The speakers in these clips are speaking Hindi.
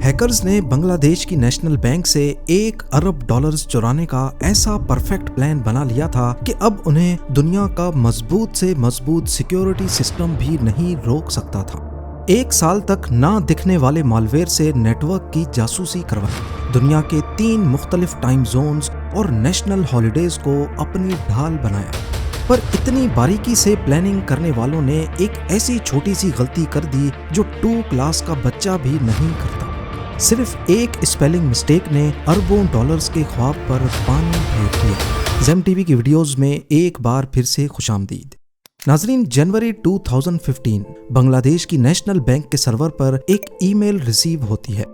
हैकर्स ने बांग्लादेश की नेशनल बैंक से $1 अरब चुराने का ऐसा परफेक्ट प्लान बना लिया था कि अब उन्हें दुनिया का मजबूत से मजबूत सिक्योरिटी सिस्टम भी नहीं रोक सकता था। 1 साल तक ना दिखने वाले मालवेयर से नेटवर्क की जासूसी करवाई, दुनिया के 3 मुख्तलिफ टाइम जोन्स और नेशनल हॉलिडेज को अपनी ढाल बनाया। पर इतनी बारीकी से प्लानिंग करने वालों ने एक ऐसी छोटी सी गलती कर दी जो 2 क्लास का बच्चा भी नहीं करता। सिर्फ एक स्पेलिंग मिस्टेक ने अरबों डॉलर्स के ख्वाब पर पानी फेर दिया। ज़ेम टीवी की वीडियोस में एक बार फिर से खुशामदीद। नाजरीन, जनवरी 2015 बांग्लादेश की नेशनल बैंक के सर्वर पर एक ईमेल रिसीव होती है।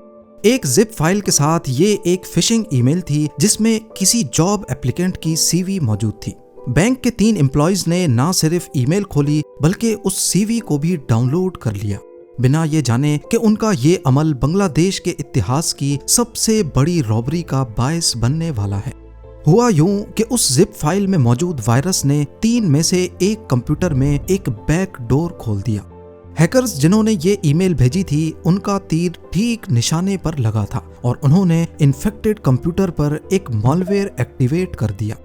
एक जिप फाइल के साथ ये एक फिशिंग ईमेल थी जिसमें किसी जॉब एप्लीकेंट की सीवी मौजूद थी। बैंक के 3 एम्प्लॉयज ने ना सिर्फ ईमेल खोली बल्कि उस सीवी को भी डाउनलोड कर लिया, बिना ये जाने कि उनका ये अमल बांग्लादेश के इतिहास की सबसे बड़ी रॉबरी का बायस बनने वाला है। हुआ यूं कि उस जिप फाइल में मौजूद वायरस ने 3 में से एक कंप्यूटर में एक बैक डोर खोल दिया। हैकर्स जिन्होंने ये ईमेल भेजी थी उनका तीर ठीक निशाने पर लगा था और उन्होंने इन्फेक्टेड कंप्यूटर पर एक मालवेयर एक्टिवेट कर दिया।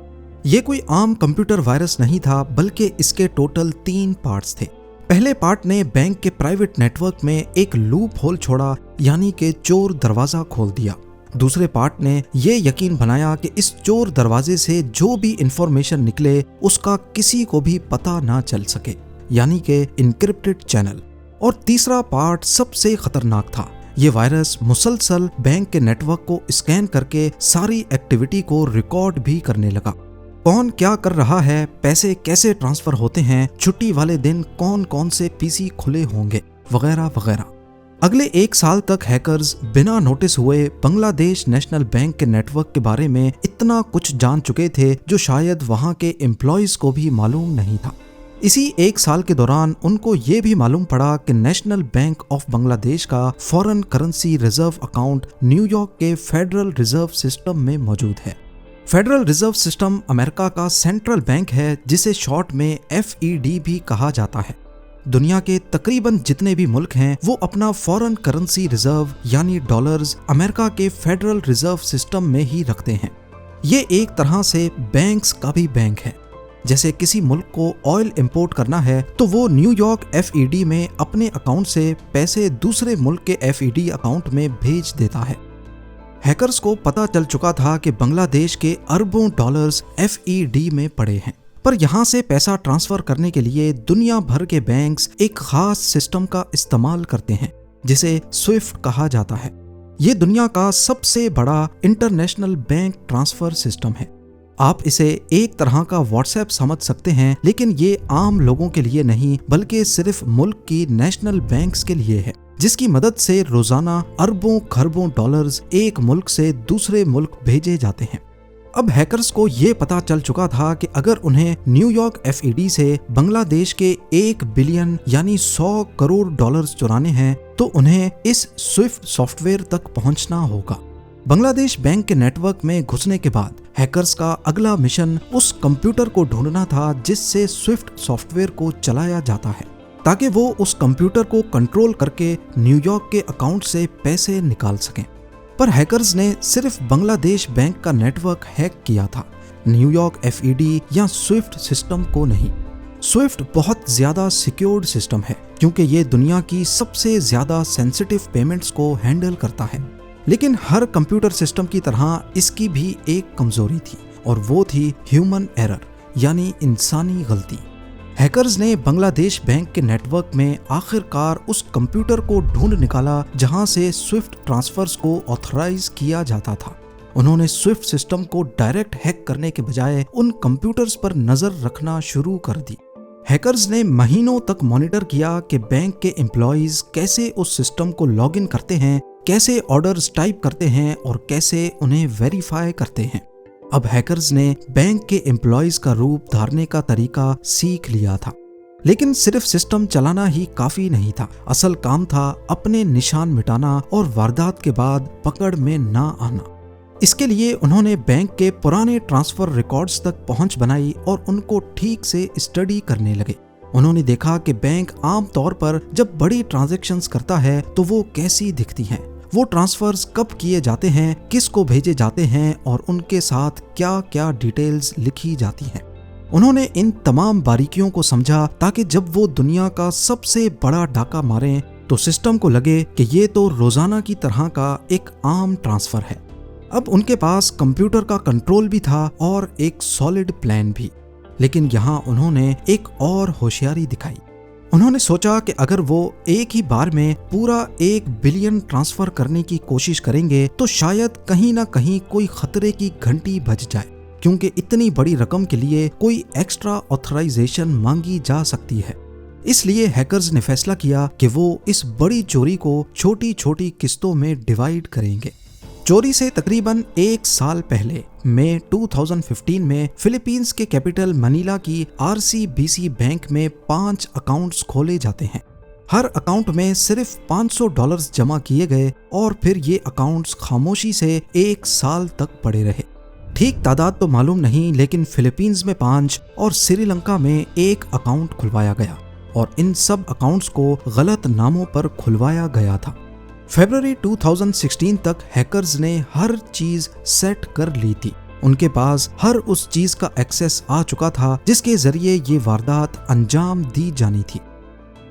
ये कोई आम कंप्यूटर वायरस नहीं था बल्कि इसके टोटल 3 पार्ट्स थे। पहले पार्ट ने बैंक के प्राइवेट नेटवर्क में एक लूप होल छोड़ा, यानी कि चोर दरवाजा खोल दिया। दूसरे पार्ट ने ये यकीन बनाया कि इस चोर दरवाजे से जो भी इंफॉर्मेशन निकले उसका किसी को भी पता ना चल सके, यानी कि इनक्रिप्टेड चैनल। और तीसरा पार्ट सबसे खतरनाक था। ये वायरस मुसलसल बैंक के नेटवर्क को स्कैन करके सारी एक्टिविटी को रिकॉर्ड भी करने लगा। कौन क्या कर रहा है, पैसे कैसे ट्रांसफर होते हैं, छुट्टी वाले दिन कौन कौन से पीसी खुले होंगे, वगैरह वगैरह। अगले 1 साल तक हैकर्स बिना नोटिस हुए बांग्लादेश नेशनल बैंक के नेटवर्क के बारे में इतना कुछ जान चुके थे जो शायद वहां के एम्प्लॉयज को भी मालूम नहीं था। इसी 1 साल के दौरान उनको ये भी मालूम पड़ा कि नेशनल बैंक ऑफ बांग्लादेश का foreign currency reserve account New York के फेडरल रिजर्व सिस्टम में मौजूद है। फेडरल रिजर्व सिस्टम अमेरिका का सेंट्रल बैंक है जिसे शॉर्ट में FED भी कहा जाता है। दुनिया के तकरीबन जितने भी मुल्क हैं वो अपना फॉरेन करेंसी रिजर्व यानी डॉलर्स अमेरिका के फेडरल रिजर्व सिस्टम में ही रखते हैं। ये एक तरह से बैंक्स का भी बैंक है। जैसे किसी मुल्क को ऑयल इंपोर्ट करना है तो वो न्यूयॉर्क FED में अपने अकाउंट से पैसे दूसरे मुल्क के FED अकाउंट में भेज देता है। हैकर्स को पता चल चुका था कि बांग्लादेश के अरबों डॉलर्स FED में पड़े हैं, पर यहाँ से पैसा ट्रांसफर करने के लिए दुनिया भर के बैंक्स एक खास सिस्टम का इस्तेमाल करते हैं जिसे स्विफ्ट कहा जाता है। ये दुनिया का सबसे बड़ा इंटरनेशनल बैंक ट्रांसफर सिस्टम है। आप इसे एक तरह का व्हाट्सएप समझ सकते हैं, लेकिन ये आम लोगों के लिए नहीं बल्कि सिर्फ मुल्क की नेशनल बैंक्स के लिए है, जिसकी मदद से रोजाना अरबों खरबों डॉलर्स एक मुल्क से दूसरे मुल्क भेजे जाते हैं। अब हैकर्स को ये पता चल चुका था कि अगर उन्हें न्यूयॉर्क FED से बांग्लादेश के 1 बिलियन यानी 100 करोड़ डॉलर्स चुराने हैं तो उन्हें इस स्विफ्ट सॉफ्टवेयर तक पहुंचना होगा। बांग्लादेश बैंक के नेटवर्क में घुसने के बाद हैकर्स का अगला मिशन उस कंप्यूटर को ढूंढना था जिससे स्विफ्ट सॉफ्टवेयर को चलाया जाता है, ताकि वो उस कंप्यूटर को कंट्रोल करके न्यूयॉर्क के अकाउंट से पैसे निकाल सकें। पर हैकर्स ने सिर्फ बांग्लादेश बैंक का नेटवर्क हैक किया था, न्यूयॉर्क FED या स्विफ्ट सिस्टम को नहीं। स्विफ्ट बहुत ज्यादा सिक्योर्ड सिस्टम है क्योंकि ये दुनिया की सबसे ज्यादा सेंसिटिव पेमेंट्स को हैंडल करता है। लेकिन हर कंप्यूटर सिस्टम की तरह इसकी भी एक कमजोरी थी और वो थी ह्यूमन एरर यानी इंसानी गलती। हैकर्स ने बांग्लादेश बैंक के नेटवर्क में आखिरकार उस कंप्यूटर को ढूंढ निकाला जहां से स्विफ्ट ट्रांसफर्स को ऑथराइज किया जाता था। उन्होंने स्विफ्ट सिस्टम को डायरेक्ट हैक करने के बजाय उन कंप्यूटर्स पर नजर रखना शुरू कर दी। हैकर्स ने महीनों तक मॉनिटर किया कि बैंक के एम्प्लॉयज कैसे उस सिस्टम को लॉग इन करते हैं, कैसे ऑर्डर्स टाइप करते हैं और कैसे उन्हें वेरीफाई करते हैं। अब हैकर्स ने बैंक के एम्प्लॉयज का रूप धारने का तरीका सीख लिया था। लेकिन सिर्फ सिस्टम चलाना ही काफी नहीं था, असल काम था अपने निशान मिटाना और वारदात के बाद पकड़ में ना आना। इसके लिए उन्होंने बैंक के पुराने ट्रांसफर रिकॉर्ड्स तक पहुंच बनाई और उनको ठीक से स्टडी करने लगे। उन्होंने देखा कि बैंक आम तौर पर जब बड़ी ट्रांजैक्शंस करता है तो वो कैसी दिखती हैं। वो ट्रांसफर्स कब किए जाते हैं, किसको भेजे जाते हैं और उनके साथ क्या क्या डिटेल्स लिखी जाती हैं। उन्होंने इन तमाम बारीकियों को समझा ताकि जब वो दुनिया का सबसे बड़ा डाका मारें तो सिस्टम को लगे कि ये तो रोजाना की तरह का एक आम ट्रांसफर है। अब उनके पास कंप्यूटर का कंट्रोल भी था और एक सॉलिड प्लान भी। लेकिन यहाँ उन्होंने एक और होशियारी दिखाई। उन्होंने सोचा कि अगर वो एक ही बार में पूरा 1 बिलियन ट्रांसफर करने की कोशिश करेंगे तो शायद कहीं ना कहीं कोई खतरे की घंटी बज जाए, क्योंकि इतनी बड़ी रकम के लिए कोई एक्स्ट्रा ऑथराइजेशन मांगी जा सकती है। इसलिए हैकर्स ने फैसला किया कि वो इस बड़ी चोरी को छोटी छोटी किस्तों में डिवाइड करेंगे। चोरी से तकरीबन 1 साल पहले मई 2015 में फिलीपींस के कैपिटल मनीला की RCBC बैंक में 5 अकाउंट्स खोले जाते हैं। हर अकाउंट में सिर्फ $500 जमा किए गए और फिर ये अकाउंट्स खामोशी से 1 साल तक पड़े रहे। ठीक तादाद तो मालूम नहीं, लेकिन फिलीपींस में 5 और श्रीलंका में 1 अकाउंट खुलवाया गया और इन सब अकाउंट्स को गलत नामों पर खुलवाया गया था। फरवरी 2016 तक हैकर्स ने हर चीज सेट कर ली थी। उनके पास हर उस चीज का एक्सेस आ चुका था जिसके जरिए ये वारदात अंजाम दी जानी थी।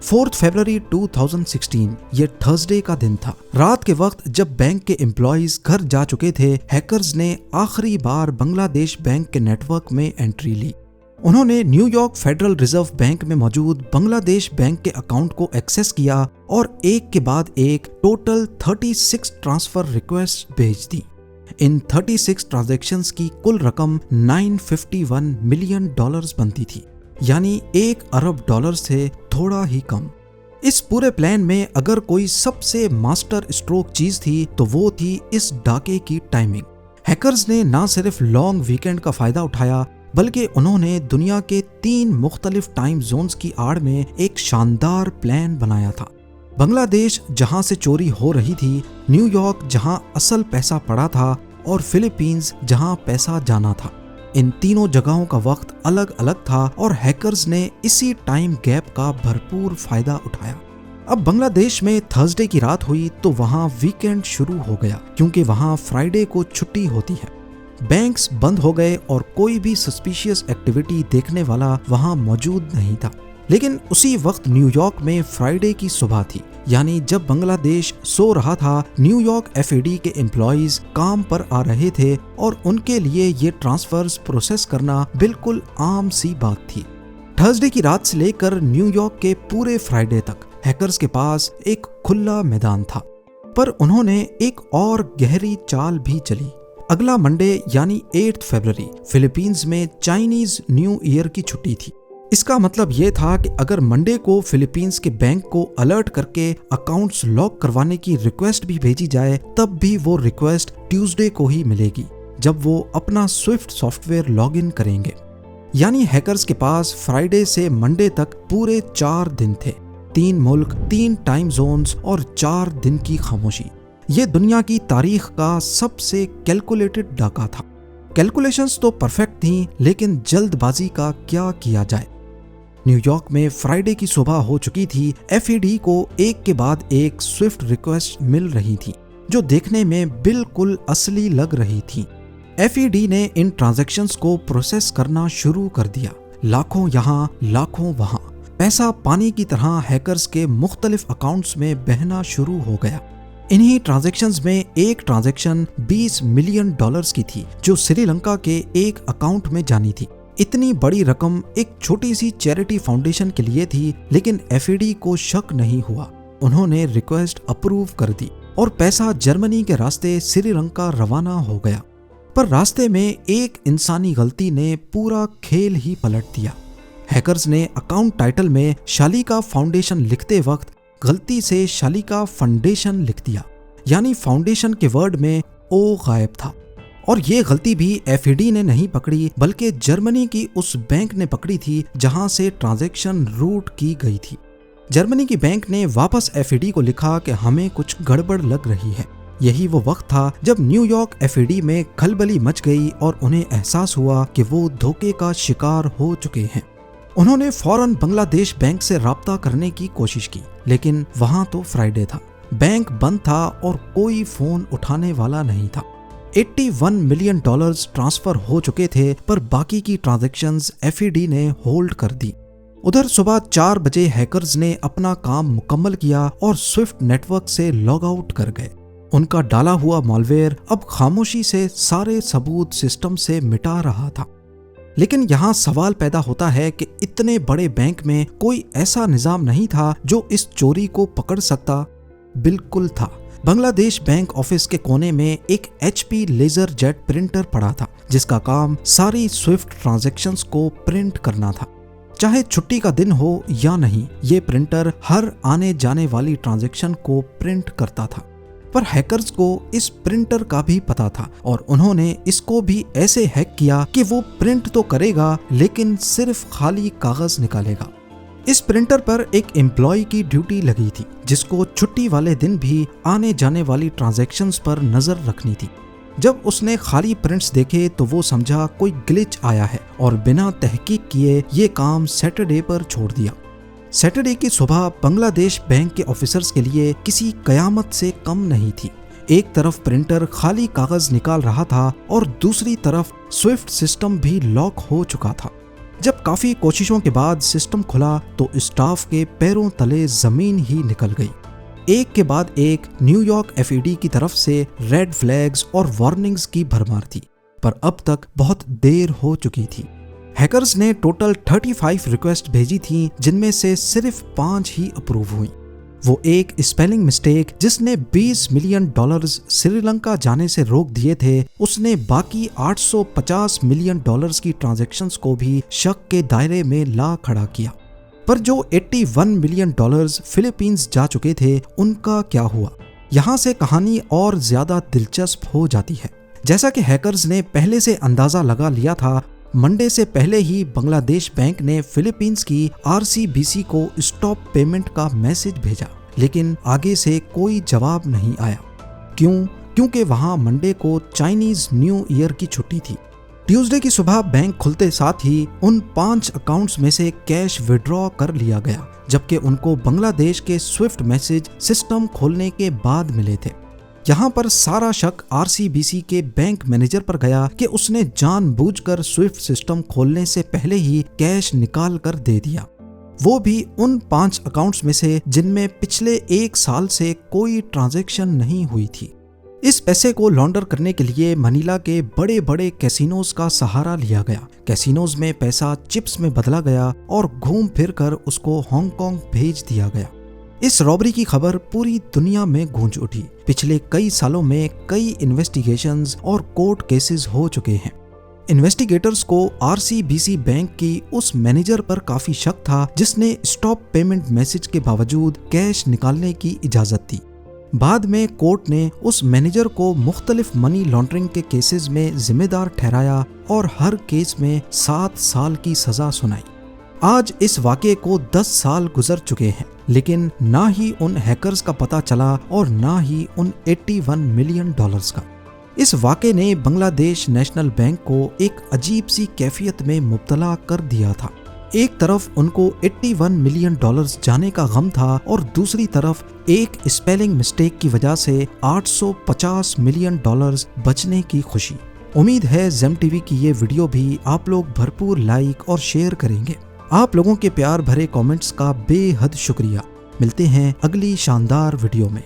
4 फरवरी 2016 ये थर्सडे का दिन था। रात के वक्त जब बैंक के एम्प्लॉइज घर जा चुके थे, हैकर्स ने आखिरी बार बांग्लादेश बैंक के नेटवर्क में एंट्री ली। उन्होंने न्यूयॉर्क फेडरल रिजर्व बैंक में मौजूद बांग्लादेश बैंक के अकाउंट को एक्सेस किया और एक के बाद एक टोटल 36 ट्रांसफर रिक्वेस्ट भेज दी। इन 36 ट्रांजैक्शंस की कुल रकम $951 मिलियन बनती थी, यानी $1 अरब से थोड़ा ही कम। इस पूरे प्लान में अगर कोई सबसे मास्टर स्ट्रोक चीज थी तो वो थी इस डाके की टाइमिंग। हैकर्स ने ना सिर्फ लॉन्ग वीकेंड का फायदा उठाया, बल्कि उन्होंने दुनिया के 3 मुख्तलिफ टाइम जोन्स की आड़ में एक शानदार प्लान बनाया था। बांग्लादेश जहां से चोरी हो रही थी, न्यूयॉर्क जहां असल पैसा पड़ा था और फिलीपींस जहां पैसा जाना था। इन तीनों जगहों का वक्त अलग अलग था और हैकर्स ने इसी टाइम गैप का भरपूर फायदा उठाया। अब बांग्लादेश में थर्सडे की रात हुई तो वहां वीकेंड शुरू हो गया, क्योंकि वहां फ्राइडे को छुट्टी होती है। बैंक्स बंद हो गए और कोई भी सस्पिशियस एक्टिविटी देखने वाला वहां मौजूद नहीं था। लेकिन उसी वक्त न्यूयॉर्क में फ्राइडे की सुबह थी, यानी जब बांग्लादेश सो रहा था, न्यूयॉर्क FAD के एम्प्लॉइज काम पर आ रहे थे और उनके लिए ये ट्रांसफर्स प्रोसेस करना बिल्कुल आम सी बात थी। थर्सडे की रात से लेकर न्यूयॉर्क के पूरे फ्राइडे तक हैकर्स के पास एक खुला मैदान था, पर उन्होंने एक और गहरी चाल भी चली। अगला मंडे यानी 8 फरवरी फिलीपींस में चाइनीज न्यू ईयर की छुट्टी थी। इसका मतलब ये था कि अगर मंडे को फिलीपींस के बैंक को अलर्ट करके अकाउंट्स लॉक करवाने की रिक्वेस्ट भी भेजी जाए, तब भी वो रिक्वेस्ट ट्यूसडे को ही मिलेगी, जब वो अपना स्विफ्ट सॉफ्टवेयर लॉगिन करेंगे। यानी हैकर्स के पास फ्राइडे से मंडे तक पूरे 4 दिन थे। 3 मुल्क, 3 टाइम जोन्स और 4 दिन की खामोशी। ये दुनिया की तारीख का सबसे कैलकुलेटेड डाका था। कैलकुलेशंस तो परफेक्ट थी, लेकिन जल्दबाजी का क्या किया जाए। न्यूयॉर्क में फ्राइडे की सुबह हो चुकी थी। FAD को एक के बाद एक स्विफ्ट रिक्वेस्ट मिल रही थी, जो देखने में बिल्कुल असली लग रही थी। FAD ने इन ट्रांजैक्शंस को प्रोसेस करना शुरू कर दिया। लाखों यहाँ, लाखों वहां, पैसा पानी की तरह हैकर्स के मुख्तलिफ अकाउंट्स में बहना शुरू हो गया। इन्हीं ट्रांजैक्शंस में एक ट्रांजैक्शन $20 मिलियन की थी, जो श्रीलंका के एक अकाउंट में जानी थी। इतनी बड़ी रकम एक छोटी सी चैरिटी फाउंडेशन के लिए थी, लेकिन FAD को शक नहीं हुआ। उन्होंने रिक्वेस्ट अप्रूव कर दी और पैसा जर्मनी के रास्ते श्रीलंका रवाना हो गया। पर रास्ते में एक इंसानी गलती ने पूरा खेल ही पलट दिया। हैकर्स ने अकाउंट टाइटल में शालिका फाउंडेशन लिखते वक्त गलती से शालिका फाउंडेशन लिख दिया, यानी फाउंडेशन के वर्ड में ओ गायब था। और ये गलती भी FAD ने नहीं पकड़ी, बल्कि जर्मनी की उस बैंक ने पकड़ी थी जहां से ट्रांजैक्शन रूट की गई थी। जर्मनी की बैंक ने वापस FAD को लिखा कि हमें कुछ गड़बड़ लग रही है। यही वो वक्त था जब न्यूयॉर्क FAD में खलबली मच गई और उन्हें एहसास हुआ कि वो धोखे का शिकार हो चुके हैं। उन्होंने फौरन बांग्लादेश बैंक से राब्ता करने की कोशिश की, लेकिन वहां तो फ्राइडे था। बैंक बंद था और कोई फोन उठाने वाला नहीं था। 81 मिलियन डॉलर्स ट्रांसफर हो चुके थे, पर बाकी की ट्रांजैक्शंस एफईडी ने होल्ड कर दी। उधर सुबह 4 बजे हैकर्स ने अपना काम मुकम्मल किया और स्विफ्ट नेटवर्क से लॉग आउट कर गए। उनका डाला हुआ मॉलवेयर अब खामोशी से सारे सबूत सिस्टम से मिटा रहा था। लेकिन यहाँ सवाल पैदा होता है कि इतने बड़े बैंक में कोई ऐसा निजाम नहीं था जो इस चोरी को पकड़ सकता? बिल्कुल था। बांग्लादेश बैंक ऑफिस के कोने में एक HP लेजर जेट प्रिंटर पड़ा था, जिसका काम सारी स्विफ्ट ट्रांजैक्शंस को प्रिंट करना था। चाहे छुट्टी का दिन हो या नहीं, ये प्रिंटर हर आने जाने वाली ट्रांजैक्शन को प्रिंट करता था। पर हैकर्स को इस प्रिंटर का भी पता था और उन्होंने इसको भी ऐसे हैक किया कि वो प्रिंट तो करेगा लेकिन सिर्फ खाली कागज निकालेगा। इस प्रिंटर पर एक एम्प्लॉय की ड्यूटी लगी थी, जिसको छुट्टी वाले दिन भी आने जाने वाली ट्रांजैक्शंस पर नजर रखनी थी। जब उसने खाली प्रिंट्स देखे तो वो समझा कोई ग्लिच आया है और बिना तहकीक किए ये काम सैटरडे पर छोड़ दिया। सैटरडे की सुबह बांग्लादेश बैंक के ऑफिसर्स के लिए किसी कयामत से कम नहीं थी। एक तरफ प्रिंटर खाली कागज निकाल रहा था और दूसरी तरफ स्विफ्ट सिस्टम भी लॉक हो चुका था। जब काफी कोशिशों के बाद सिस्टम खुला तो स्टाफ के पैरों तले जमीन ही निकल गई। एक के बाद एक न्यूयॉर्क एफईडी की तरफ से रेड फ्लैग्स और वार्निंग्स की भरमार थी, पर अब तक बहुत देर हो चुकी थी। हैकर्स ने टोटल 35 रिक्वेस्ट भेजी थी, जिनमें से सिर्फ 5 ही अप्रूव हुई। वो एक स्पेलिंग मिस्टेक जिसने 20 मिलियन डॉलर्स श्रीलंका जाने से रोक दिए थे, उसने बाकी 850 मिलियन डॉलर्स की ट्रांजैक्शंस को भी शक के दायरे में ला खड़ा किया। पर जो 81 मिलियन डॉलर्स फिलीपींस जा चुके थे, उनका क्या हुआ? यहाँ से कहानी और ज्यादा दिलचस्प हो जाती है। जैसा कि हैकर्स ने पहले से अंदाजा लगा लिया था, मंडे से पहले ही बांग्लादेश बैंक ने फिलीपींस की RCBC को स्टॉप पेमेंट का मैसेज भेजा, लेकिन आगे से कोई जवाब नहीं आया। क्यों? क्योंकि वहां मंडे को चाइनीज न्यू ईयर की छुट्टी थी। ट्यूसडे की सुबह बैंक खुलते साथ ही उन 5 अकाउंट्स में से कैश विड्रॉ कर लिया गया, जबकि उनको बांग्लादेश के स्विफ्ट मैसेज सिस्टम खोलने के बाद मिले थे। यहाँ पर सारा शक RCBC के बैंक मैनेजर पर गया कि उसने जानबूझकर स्विफ्ट सिस्टम खोलने से पहले ही कैश निकाल कर दे दिया, वो भी उन 5 अकाउंट्स में से जिनमें पिछले 1 साल से कोई ट्रांजैक्शन नहीं हुई थी। इस पैसे को लॉन्डर करने के लिए मनीला के बड़े बड़े कैसीनोज का सहारा लिया गया। कैसीनोज में पैसा चिप्स में बदला गया और घूम फिर कर उसको हांगकांग भेज दिया गया। इस रॉबरी की खबर पूरी दुनिया में गूंज उठी। पिछले कई सालों में कई इन्वेस्टिगेशंस और कोर्ट केसेस हो चुके हैं। इन्वेस्टिगेटर्स को RCBC बैंक की उस मैनेजर पर काफी शक था, जिसने स्टॉप पेमेंट मैसेज के बावजूद कैश निकालने की इजाजत दी। बाद में कोर्ट ने उस मैनेजर को मुख्तलिफ मनी लॉन्ड्रिंग के केसेस में जिम्मेदार ठहराया और हर केस में 7 साल की सजा सुनाई। आज इस वाक़े को 10 साल गुजर चुके हैं, लेकिन ना ही उन हैकर्स का पता चला और ना ही उन 81 मिलियन डॉलर्स का। इस वाक़े ने बांग्लादेश नेशनल बैंक को एक अजीब सी कैफियत में मुब्तला कर दिया था। एक तरफ उनको 81 मिलियन डॉलर्स जाने का गम था और दूसरी तरफ एक स्पेलिंग मिस्टेक की वजह से 850 मिलियन डॉलर्स बचने की खुशी। उम्मीद है ज़ेम टीवी की ये वीडियो भी आप लोग भरपूर लाइक और शेयर करेंगे। आप लोगों के प्यार भरे कमेंट्स का बेहद शुक्रिया। मिलते हैं अगली शानदार वीडियो में।